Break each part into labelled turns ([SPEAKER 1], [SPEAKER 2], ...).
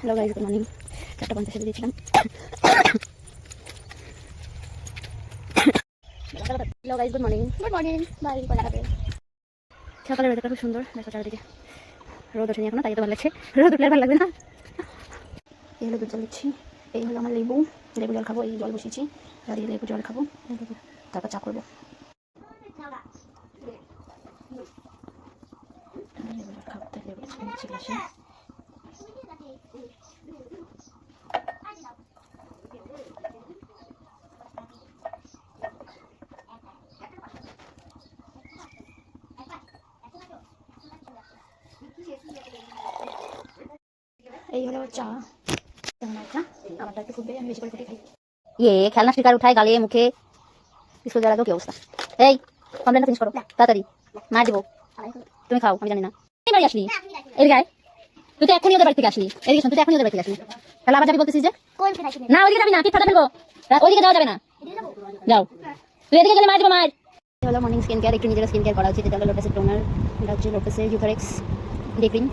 [SPEAKER 1] Hello guys, good morning. 4:50 দিয়েছিলাম। Hello guys, good morning. Good morning. Bye. কলকাতাতে সকালের ওয়েদারটা খুব সুন্দর। দেখো চারিদিকে রোদ ওঠেনি এখনো, তাই তো ভালো লাগছে। রোদ উঠলে ভালো লাগবে না। এই হলো দুধ জল দিচ্ছি। এই হলো আমার লেবু জল খাবো। এই জল বসিয়েছি, দিয়ে লেবু জল খাবো, তারপর চা করবো। এই হলো চা। আমারটা একটু ফুটবে, আমি বেশি করে ফুটে খাই। খেলনা স্টিকার উঠায় গালে মুখে। স্কুল যাওয়ার আগেও কি অবস্থা। এই কমপ্লেনটা ফিনিশ করো তাড়াতাড়ি, মার দেবো। তুমি খাও, আমি জানি না। তুই বাড়ি আসলি এদিকে আয়। তুই তো এখনই ওদের বাড়ি থেকে আসলি। এদিকে শোন, তুই তো এখনই ওদের বাড়ি থেকে আসলি। তাহলে আবার যাবি বলতেছিস যে? না, ওইদিকে যাবি না, পিঠ ফাটা ফেলবো। ওইদিকে যাওয়া যাবে না, যাও। তুই এদিকে গেলে মার দেবো, মার। হলো মর্নিং স্কিন কেয়ার। একটু নিজের স্কিন কেয়ার করা উচিত। এটা হলো লোটাসের টোনার, এটা হচ্ছে লোটাসের ইউথারেক্স ডে ক্রিম,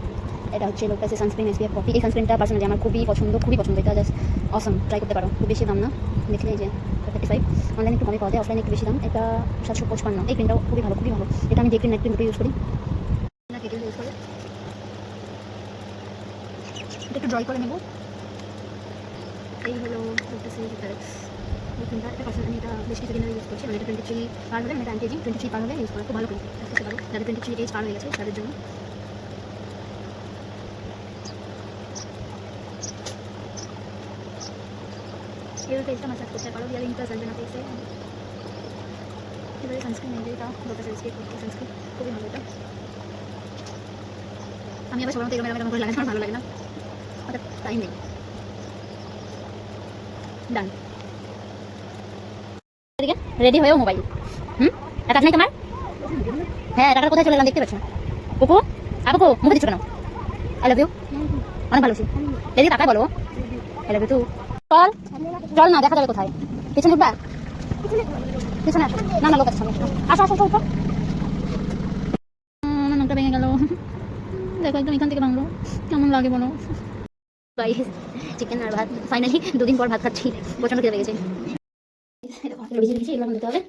[SPEAKER 1] এটা হচ্ছে লোটাসের সানস্ক্রিন SPF 40। এই সানস্ক্রিনটা পার্সোনালি আমার খুবই পছন্দ, খুবই পছন্দ। এটা জাস্ট অসম, ট্রাই করতে পারো। খুব বেশি দাম না, দেখলে এই যে 35। অনলাইনে একটু কমে পাওয়া যায়, অফলাইনে একটু বেশি দাম। এটা 755। এই ক্রিমটাও খুবই ভালো, খুবই ভালো। এটা আমি ডে ক্রিম নাইট ক্রিম দুটো ইউজ করি। ইউজ করে এটা একটু ড্রয় করে নেব। এই হলো লোটাসের ইউথারেক্স এই ক্রিমটা। এটা পার্সোনালি এটা বেশ কিছুদিন ধরে ইউজ করছি। মানে এটা 23 পার হলে, মানে এটা অ্যান্টি এজিং 23 পার হলে ইউজ করা খুব ভালো ক্রিম। বুঝতে পারো যাদের 23 এজ পার হয়ে গেছে তাদের জন্য। এই ফেসটা ম্যাসাজ করতে পারো, ইয়ারিং প্লাস আনবে না ফেসে। এবারে সানস্ক্রিন নেই, এটা লোটাসের SPF 40 সানস্ক্রিন, খুবই ভালো এটা। আমি আবার সবার মতো এরকম এরকম করে লাগাই, আমার ভালো লাগে না, অর্থাৎ টাইম নেই। ডান। এদিকে রেডি হয়েও মোবাইল। টাকা নাই তোমার? হ্যাঁ, টাকাটা কোথায় চলে গেলাম দেখতে পাচ্ছ? কুকু আপু মুখে দিচ্ছ কেন? আই লাভ ইউ, অনেক ভালো। এদিকে টাকায় বলো আই লাভ ইউ টু। চল চল না, দেখা যাবে কোথায়। পিছনে উঠবা? পিছনে আসো না, না লোক আছে সামনে। আসো আসো আসো। আমার নামটা ভেঙে গেল, দেখো একদম এখান থেকে ভাঙলো, কেমন লাগে বলো। চিকেন আর ভাত, ফাইনালি 2 দিন পর ভাত খাচ্ছি। প্রচন্ড খেতে লেগেছে। এগুলো দিতে হবে।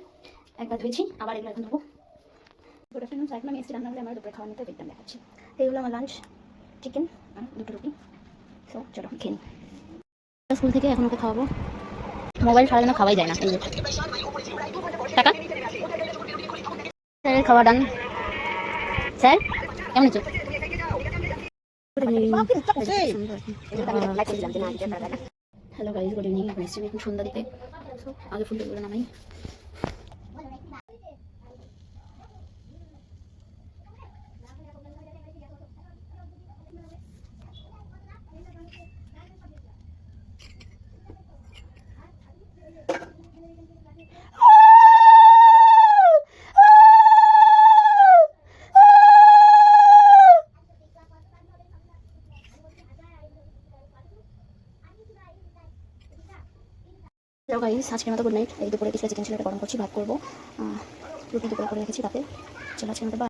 [SPEAKER 1] একবার ধুয়েছি, আবার এগুলো এখন ধোবো। Good afternoon. এখন আমি এসেছি রান্না হলে আমার দুপুরে খাওয়ার মতো দেখতাম দেখাচ্ছি। এই হলো আমার লাঞ্চ, চিকেন আর 2টো রুটি। সো চলো খেয়ে নিই। স্কুল থেকে এখন ওকে খাওয়াবো। মোবাইল সারা দিন খাওয়াই যায় না। এই যে টাকা স্যারের খাওয়া ডান। স্যার কেমন আছো? Hello guys, good evening. এসেছি এখন সন্ধ্যা দিতে। আগে ফুলগুলো নামাই। হ্যালো গাইজ, আজকের মতো গুড নাইট। এই দুপুরে কিছু চিকেন ছিল, এটা গরম করছি, ভাত করবো। রুটি দুপুরে করে রেখেছি রাতে। চলো আজকের মতো।